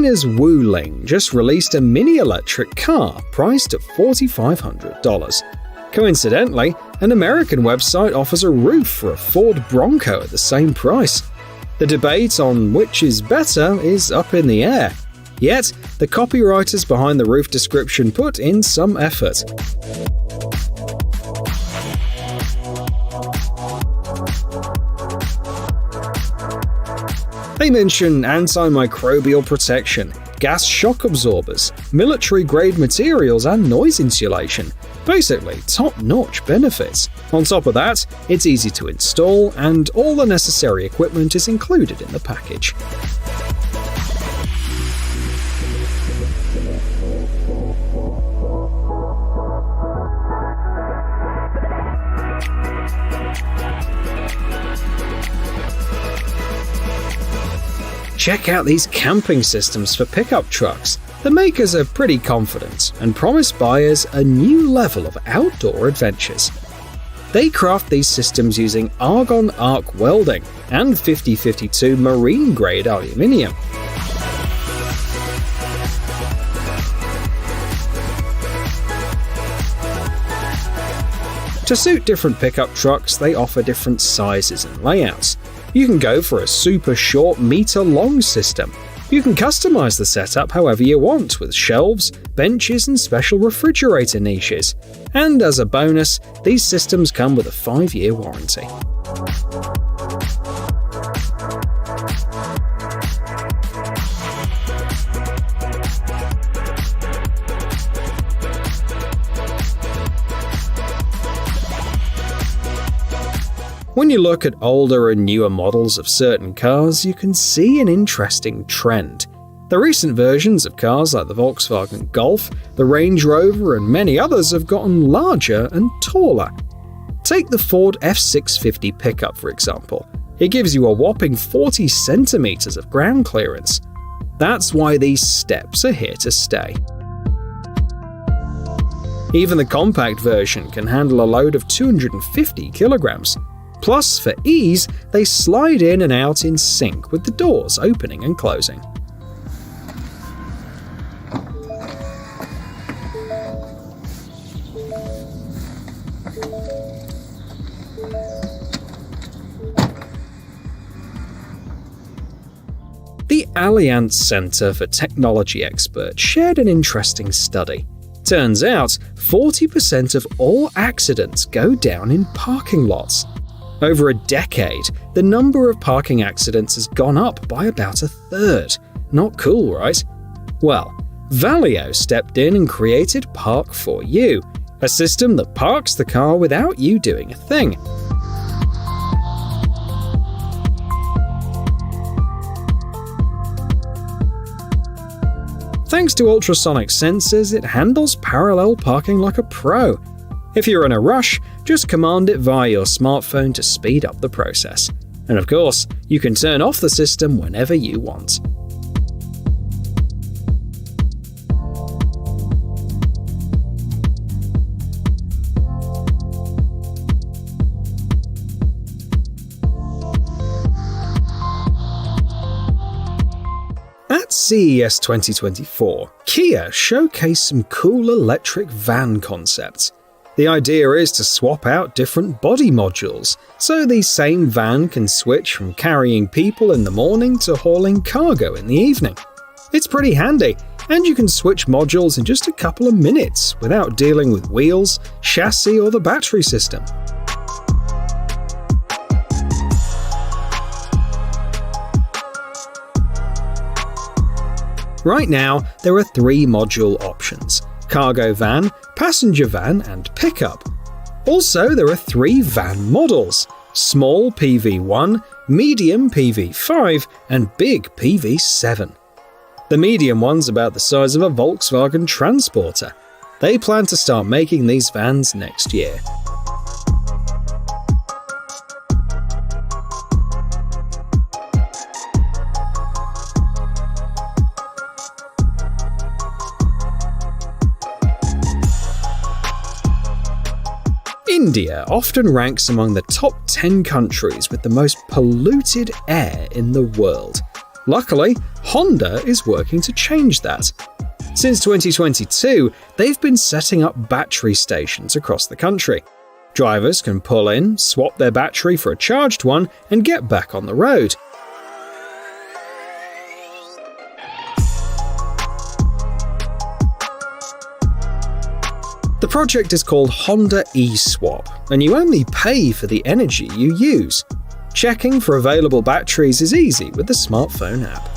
China's Wuling just released a mini-electric car priced at $4,500. Coincidentally, an American website offers a roof for a Ford Bronco at the same price. The debate on which is better is up in the air. Yet, the copywriters behind the roof description put in some effort. They mention antimicrobial protection, gas shock absorbers, military-grade materials and noise insulation. Basically, top-notch benefits. On top of that, it's easy to install and all the necessary equipment is included in the package. Check out these camping systems for pickup trucks. The makers are pretty confident and promise buyers a new level of outdoor adventures. They craft these systems using argon arc welding and 5052 marine-grade aluminium. To suit different pickup trucks, they offer different sizes and layouts. You can go for a super short meter-long system. You can customize the setup however you want with shelves, benches and special refrigerator niches. And as a bonus, these systems come with a 5-year warranty. When you look at older and newer models of certain cars, you can see an interesting trend. The recent versions of cars like the Volkswagen Golf, the Range Rover and many others have gotten larger and taller. Take the Ford F650 pickup for example. It gives you a whopping 40 centimeters of ground clearance. That's why these steps are here to stay. Even the compact version can handle a load of 250 kilograms. Plus, for ease, they slide in and out in sync with the doors opening and closing. The Allianz Center for Technology Experts shared an interesting study. Turns out, 40% of all accidents go down in parking lots. Over a decade, the number of parking accidents has gone up by about a third. Not cool, right? Well, Valeo stepped in and created PARK4U, a system that parks the car without you doing a thing. Thanks to ultrasonic sensors, it handles parallel parking like a pro. If you're in a rush, just command it via your smartphone to speed up the process. And of course, you can turn off the system whenever you want. At CES 2024, Kia showcased some cool electric van concepts. The idea is to swap out different body modules, so the same van can switch from carrying people in the morning to hauling cargo in the evening. It's pretty handy, and you can switch modules in just a couple of minutes without dealing with wheels, chassis or the battery system. Right now, there are 3 module options: cargo van, passenger van, and pickup. Also, there are 3 van models: small PV1, medium PV5, and big PV7. The medium one's about the size of a Volkswagen Transporter. They plan to start making these vans next year. India often ranks among the top 10 countries with the most polluted air in the world. Luckily, Honda is working to change that. Since 2022, they've been setting up battery stations across the country. Drivers can pull in, swap their battery for a charged one, and get back on the road. The project is called Honda eSwap, and you only pay for the energy you use. Checking for available batteries is easy with the smartphone app.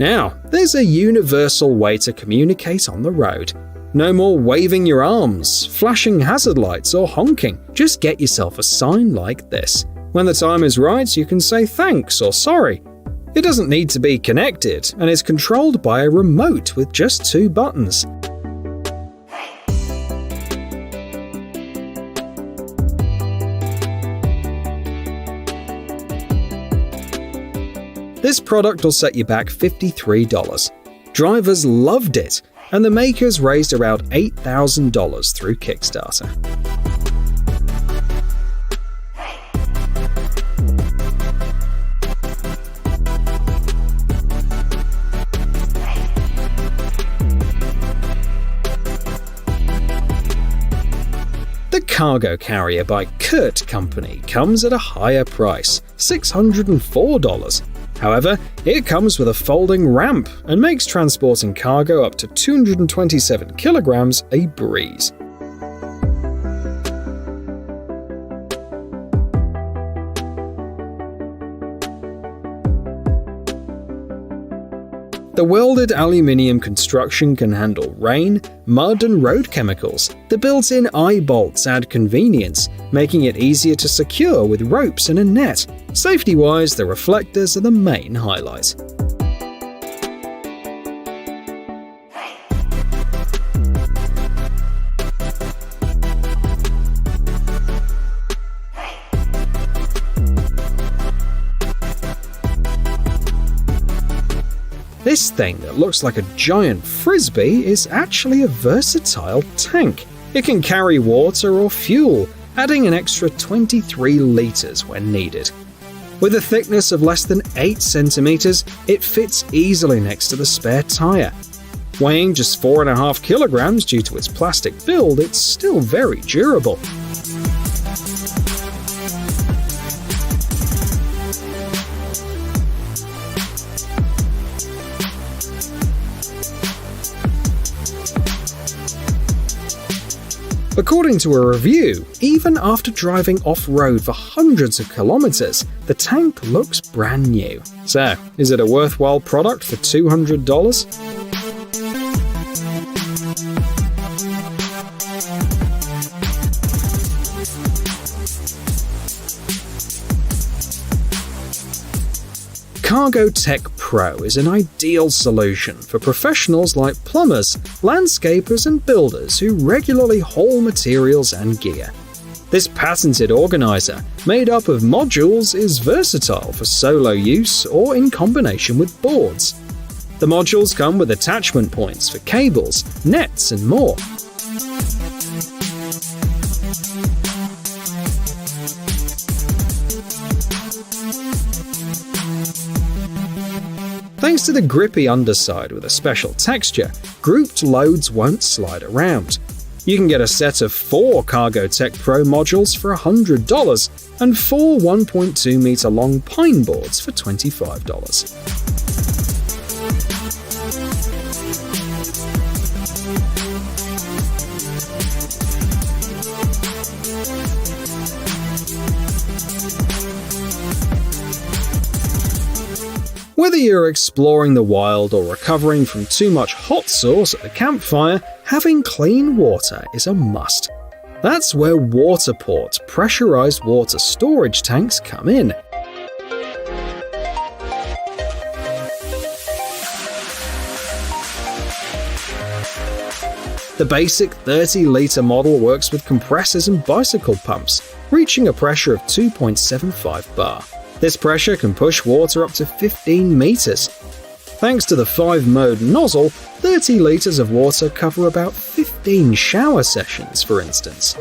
Now, there's a universal way to communicate on the road. No more waving your arms, flashing hazard lights, or honking. Just get yourself a sign like this. When the time is right, you can say thanks or sorry. It doesn't need to be connected and is controlled by a remote with just 2 buttons. This product will set you back $53. Drivers loved it, and the makers raised around $8,000 through Kickstarter. The cargo carrier by CURT company comes at a higher price, $604. However, it comes with a folding ramp and makes transporting cargo up to 227 kilograms a breeze. The welded aluminium construction can handle rain, mud, and road chemicals. The built-in eye bolts add convenience, making it easier to secure with ropes and a net. Safety-wise, the reflectors are the main highlight. This thing that looks like a giant frisbee is actually a versatile tank. It can carry water or fuel, adding an extra 23 liters when needed. With a thickness of less than 8 centimeters, it fits easily next to the spare tire. Weighing just 4.5 kilograms due to its plastic build, it's still very durable. According to a review, even after driving off-road for hundreds of kilometers, the tank looks brand new. So, is it a worthwhile product for $200? CargoTech Pro is an ideal solution for professionals like plumbers, landscapers, and builders who regularly haul materials and gear. This patented organizer, made up of modules, is versatile for solo use or in combination with boards. The modules come with attachment points for cables, nets, and more. Thanks to the grippy underside with a special texture, grouped loads won't slide around. You can get a set of 4 CargoTech Pro modules for $100 and 4 1.2 meter long pine boards for $25. Whether you're exploring the wild or recovering from too much hot sauce at the campfire, having clean water is a must. That's where WATERPORT pressurized water storage tanks come in. The basic 30-litre model works with compressors and bicycle pumps, reaching a pressure of 2.75 bar. This pressure can push water up to 15 meters. Thanks to the 5-mode nozzle, 30 litres of water cover about 15 shower sessions, for instance.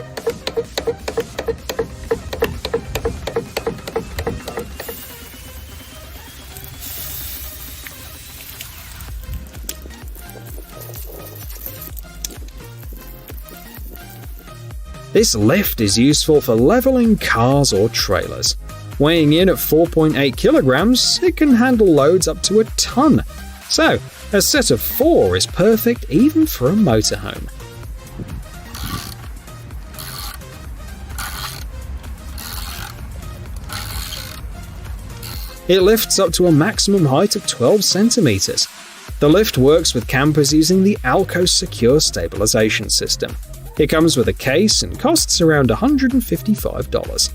This lift is useful for leveling cars or trailers. Weighing in at 4.8 kilograms, it can handle loads up to a ton. So, a set of 4 is perfect even for a motorhome. It lifts up to a maximum height of 12 centimeters. The lift works with campers using the Alco Secure Stabilization System. It comes with a case and costs around $155.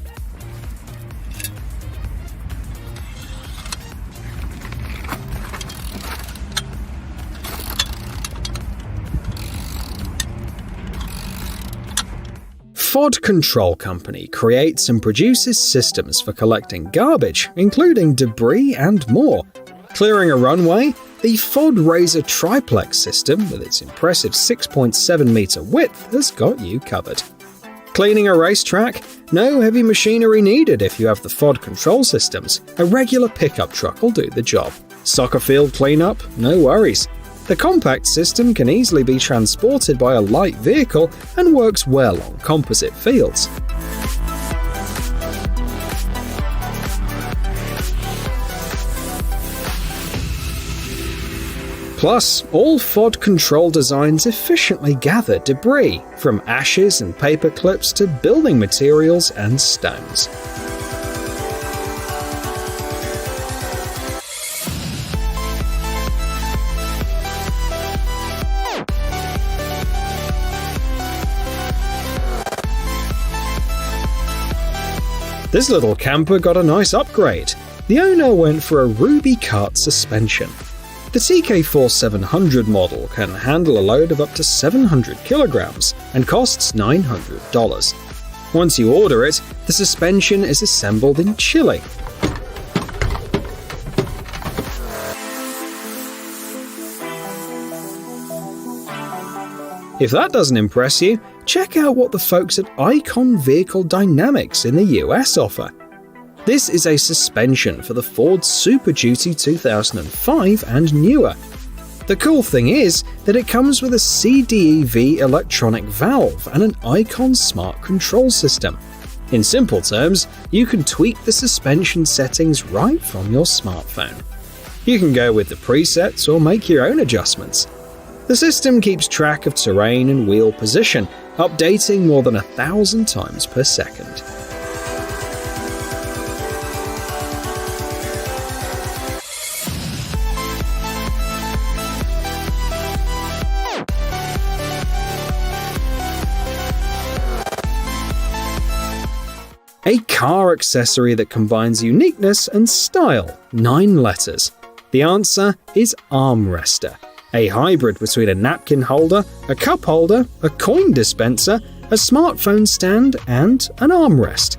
FOD Control Company creates and produces systems for collecting garbage, including debris and more. Clearing a runway, the FOD-Razor triplex system, with its impressive 6.7-meter width, has got you covered. Cleaning a racetrack? No heavy machinery needed if you have the FOD control systems. A regular pickup truck will do the job. Soccer field cleanup? No worries. The compact system can easily be transported by a light vehicle and works well on composite fields. Plus, all FOD control designs efficiently gather debris, from ashes and paper clips to building materials and stones. This little camper got a nice upgrade. The owner went for a Rubycart suspension. The TK4 700 model can handle a load of up to 700 kilograms and costs $900. Once you order it, the suspension is assembled in Chile. If that doesn't impress you, check out what the folks at Icon Vehicle Dynamics in the US offer. This is a suspension for the Ford Super Duty 2005 and newer. The cool thing is that it comes with a CDEV electronic valve and an Icon smart control system. In simple terms, you can tweak the suspension settings right from your smartphone. You can go with the presets or make your own adjustments. The system keeps track of terrain and wheel position, updating more than 1,000 times per second. A car accessory that combines uniqueness and style, 9 letters. The answer is ArmRestor, a hybrid between a napkin holder, a cup holder, a coin dispenser, a smartphone stand, and an armrest.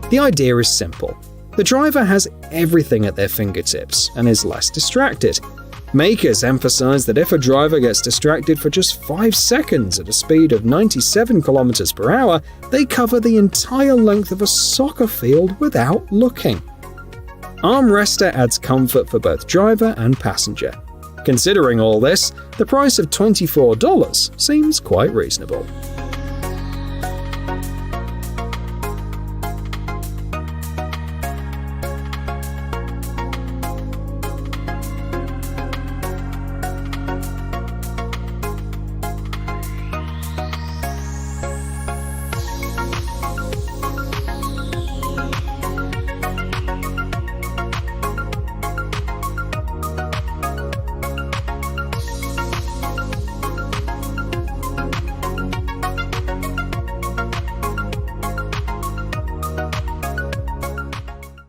The idea is simple. The driver has everything at their fingertips and is less distracted. Makers emphasize that if a driver gets distracted for just 5 seconds at a speed of 97 km per hour, they cover the entire length of a soccer field without looking. ArmRestor adds comfort for both driver and passenger. Considering all this, the price of $24 seems quite reasonable.